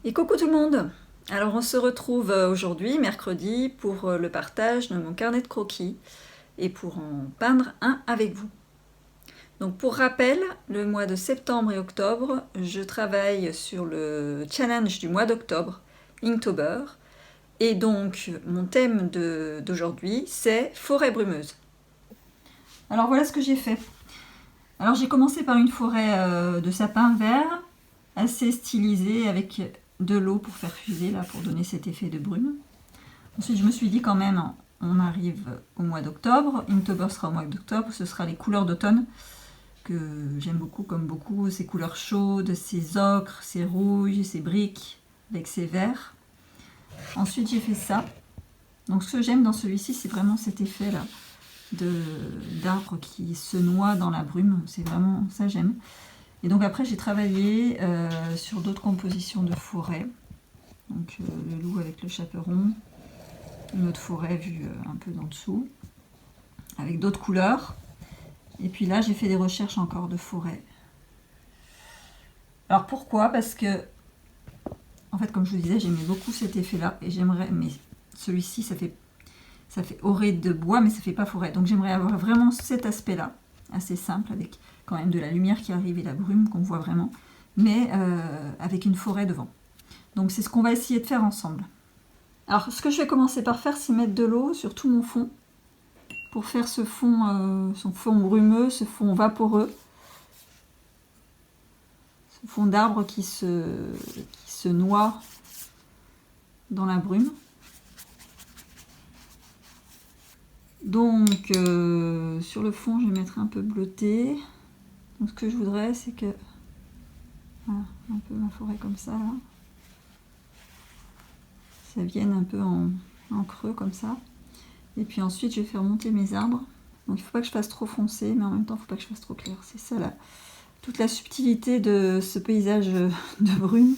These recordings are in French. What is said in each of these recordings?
Et coucou tout le monde! Alors on se retrouve aujourd'hui, mercredi, pour le partage de mon carnet de croquis et pour en peindre un avec vous. Donc pour rappel, le mois de septembre et octobre, je travaille sur le challenge du mois d'octobre, Inktober, et donc mon thème d'aujourd'hui c'est forêt brumeuse. Alors voilà ce que j'ai fait. Alors j'ai commencé par une forêt de sapins verts, assez stylisée avec de l'eau pour faire fuser, là, pour donner cet effet de brume. Ensuite je me suis dit quand même, on arrive au mois d'octobre, Inktober sera au mois d'octobre, ce sera les couleurs d'automne que j'aime beaucoup, comme beaucoup, ces couleurs chaudes, ces ocres, ces rouges, ces briques avec ces verts. Ensuite j'ai fait ça. Donc ce que j'aime dans celui-ci, c'est vraiment cet effet là d'arbre qui se noie dans la brume, c'est vraiment ça j'aime. Et donc après j'ai travaillé sur d'autres compositions de forêt, donc le loup avec le chaperon, une autre forêt vue un peu d'en dessous, avec d'autres couleurs. Et puis là j'ai fait des recherches encore de forêt. Alors pourquoi? Parce que, en fait comme je vous disais, j'aimais beaucoup cet effet là, et j'aimerais, mais celui-ci ça fait orée de bois, mais ça fait pas forêt. Donc j'aimerais avoir vraiment cet aspect là, assez simple, avec quand même de la lumière qui arrive et la brume qu'on voit vraiment, mais avec une forêt devant. Donc c'est ce qu'on va essayer de faire ensemble. Alors ce que je vais commencer par faire, c'est mettre de l'eau sur tout mon fond, pour faire ce fond brumeux, ce fond vaporeux, ce fond d'arbre qui se noie dans la brume. Donc sur le fond, je vais mettre un peu bleuté. Donc ce que je voudrais, c'est que, voilà, un peu ma forêt comme ça, là, ça vienne un peu en creux comme ça. Et puis ensuite, je vais faire monter mes arbres. Donc il ne faut pas que je fasse trop foncé, mais en même temps, il ne faut pas que je fasse trop clair. C'est ça là, toute la subtilité de ce paysage de brume,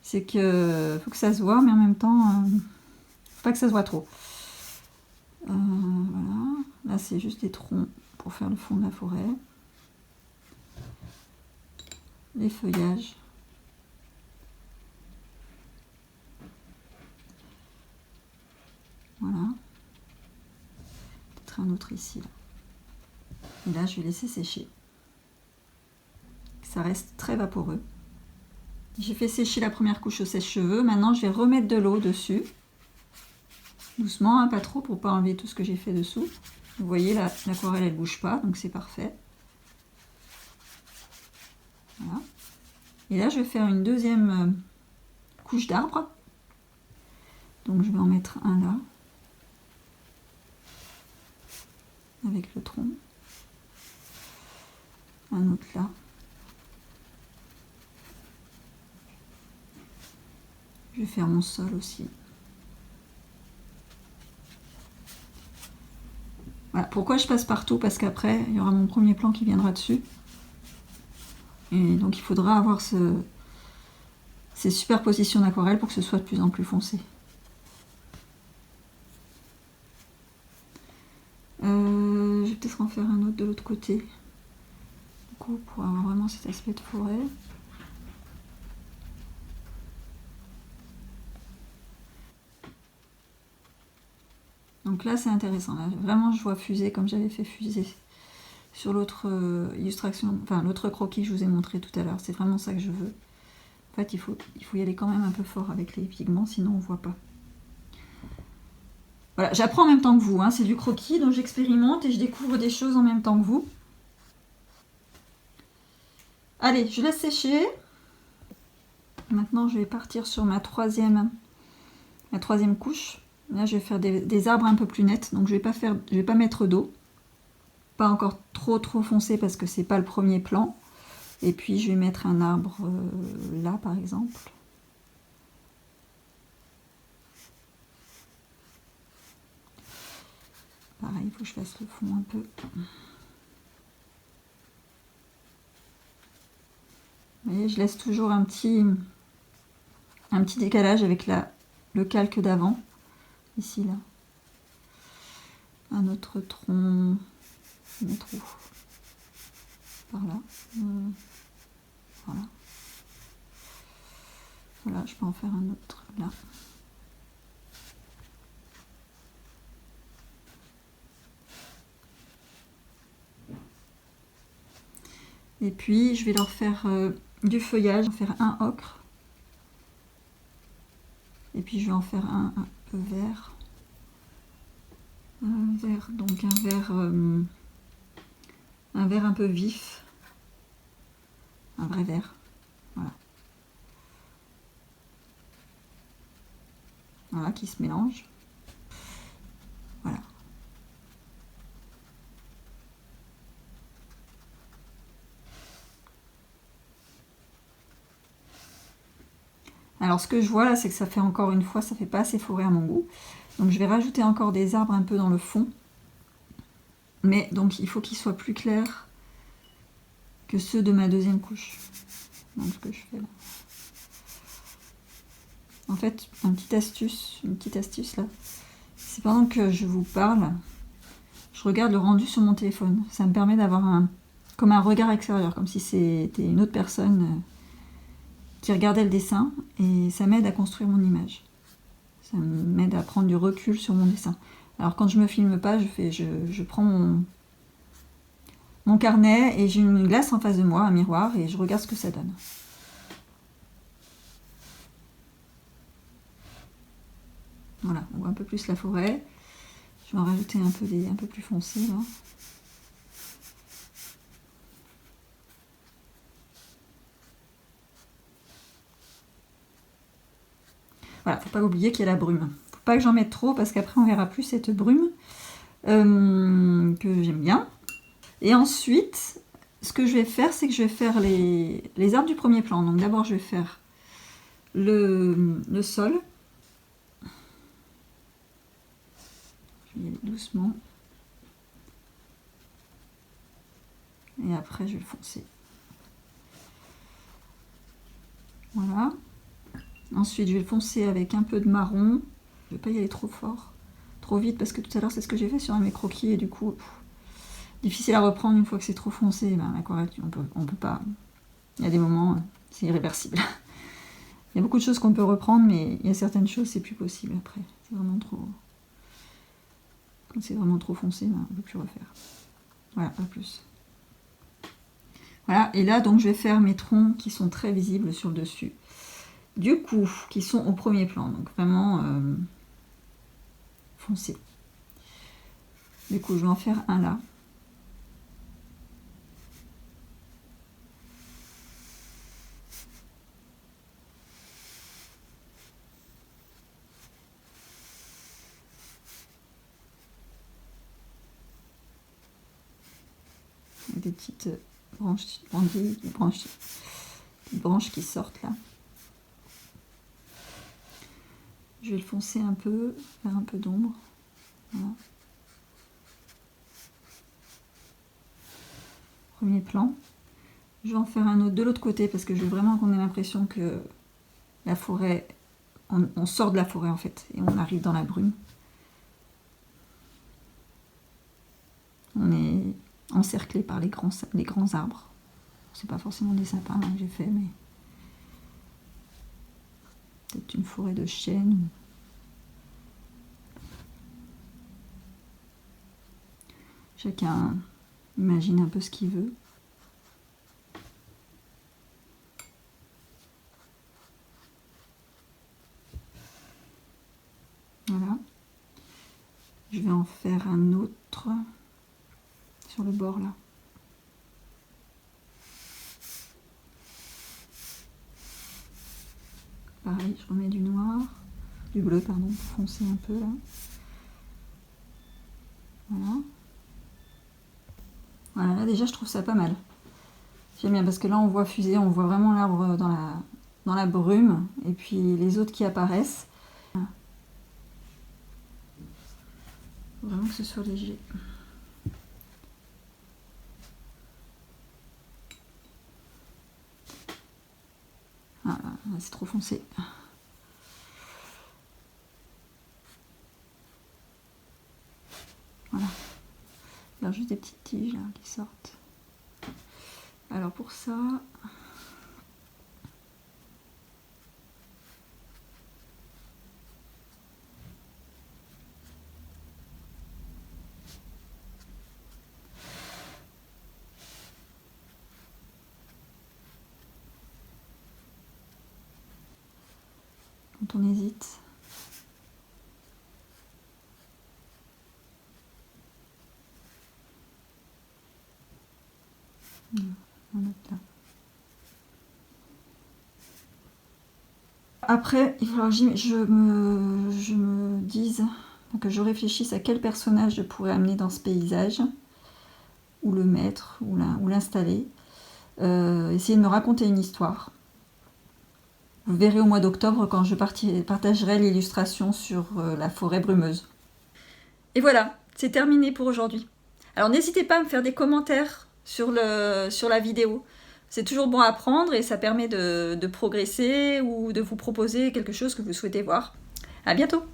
c'est que faut que ça se voit, mais en même temps, faut pas que ça se voit trop. Voilà, là c'est juste des troncs pour faire le fond de la forêt. Les feuillages. Voilà. Peut-être un autre ici. Là. Et là, je vais laisser sécher. Ça reste très vaporeux. J'ai fait sécher la première couche au sèche-cheveux. Maintenant, je vais remettre de l'eau dessus. Doucement, hein, pas trop, pour pas enlever tout ce que j'ai fait dessous. Vous voyez, l'aquarelle, elle bouge pas, donc c'est parfait. Voilà. Et là, je vais faire une deuxième couche d'arbre. Donc, je vais en mettre un là. Avec le tronc. Un autre là. Je vais faire mon sol aussi. Voilà. Pourquoi je passe partout? Parce qu'après, il y aura mon premier plan qui viendra dessus. Et donc il faudra avoir ces superpositions d'aquarelle pour que ce soit de plus en plus foncé. Je vais peut-être en faire un autre de l'autre côté. Du coup, pour avoir vraiment cet aspect de forêt. Donc là, c'est intéressant. Là, vraiment, je vois fuser comme j'avais fait fuser sur l'autre illustration, enfin l'autre croquis que je vous ai montré tout à l'heure. C'est vraiment ça que je veux. En fait, il faut y aller quand même un peu fort avec les pigments, sinon on ne voit pas. Voilà, j'apprends en même temps que vous. Hein. C'est du croquis, donc j'expérimente et je découvre des choses en même temps que vous. Allez, je laisse sécher. Maintenant, je vais partir sur ma troisième couche. Là, je vais faire des arbres un peu plus nets, donc je vais pas mettre d'eau. Pas encore trop foncé parce que c'est pas le premier plan. Et puis, je vais mettre un arbre là, par exemple. Pareil, il faut que je fasse le fond un peu. Vous voyez, je laisse toujours un petit décalage avec le calque d'avant. Ici, là. Un autre tronc. Je vais mettre où? Par là. Voilà. Voilà, je peux en faire un autre là. Et puis je vais leur faire du feuillage, je vais en faire un ocre. Et puis je vais en faire un peu vert. Un vert, donc un vert un peu vif. Un vrai vert. Voilà. Voilà, qui se mélange. Voilà. Alors ce que je vois là, c'est que ça fait encore une fois, ça fait pas assez forêt à mon goût. Donc je vais rajouter encore des arbres un peu dans le fond. Mais donc il faut qu'ils soient plus clairs que ceux de ma deuxième couche. Donc ce que je fais là. En fait, une petite astuce là, c'est pendant que je vous parle, je regarde le rendu sur mon téléphone. Ça me permet d'avoir comme un regard extérieur, comme si c'était une autre personne qui regardait le dessin, et ça m'aide à construire mon image. Ça m'aide à prendre du recul sur mon dessin. Alors quand je me filme pas, je prends mon carnet et j'ai une glace en face de moi, un miroir, et je regarde ce que ça donne. Voilà, on voit un peu plus la forêt. Je vais en rajouter un peu plus foncé là. Voilà, faut pas oublier qu'il y a la brume. Faut pas que j'en mette trop parce qu'après on verra plus cette brume que j'aime bien. Et ensuite, ce que je vais faire, c'est que je vais faire les arbres du premier plan. Donc d'abord je vais faire le sol. Je vais y aller doucement. Et après je vais le foncer. Voilà. Ensuite je vais le foncer avec un peu de marron. Je ne vais pas y aller trop fort, trop vite, parce que tout à l'heure c'est ce que j'ai fait sur un de mes croquis et du coup difficile à reprendre une fois que c'est trop foncé. Ben, l'aquarelle, on peut pas. Il y a des moments, c'est irréversible. Il y a beaucoup de choses qu'on peut reprendre, mais il y a certaines choses, c'est plus possible après. C'est vraiment trop. Quand c'est vraiment trop foncé, ben, on ne peut plus refaire. Voilà, pas plus. Voilà, et là, donc, je vais faire mes troncs qui sont très visibles sur le dessus. Du coup, qui sont au premier plan, donc vraiment foncé. Du coup, je vais en faire un là. Des petites branches qui sortent là. Je vais le foncer un peu, faire un peu d'ombre. Voilà. Premier plan. Je vais en faire un autre de l'autre côté parce que je veux vraiment qu'on ait l'impression que la forêt, on sort de la forêt en fait et on arrive dans la brume. On est encerclé par les grands arbres. C'est pas forcément des sapins là, que j'ai fait, mais peut-être une forêt de chênes. Chacun imagine un peu ce qu'il veut. Voilà. Je vais en faire un autre sur le bord là. Pareil, je remets du noir, du bleu, pardon, foncé un peu là. Voilà. Voilà, là déjà je trouve ça pas mal. J'aime bien parce que là on voit fuser, on voit vraiment l'arbre dans la brume et puis les autres qui apparaissent. Faut vraiment que ce soit léger. Ah, là c'est trop foncé. Voilà. Alors juste des petites tiges là, qui sortent. Alors pour ça, quand on hésite. On note là. Après, il va falloir que je me dise, que je réfléchisse à quel personnage je pourrais amener dans ce paysage, ou le mettre, ou l'installer. Essayer de me raconter une histoire. Vous verrez au mois d'octobre quand je partagerai l'illustration sur la forêt brumeuse. Et voilà, c'est terminé pour aujourd'hui. Alors n'hésitez pas à me faire des commentaires sur la vidéo. C'est toujours bon à apprendre et ça permet de progresser ou de vous proposer quelque chose que vous souhaitez voir. À bientôt!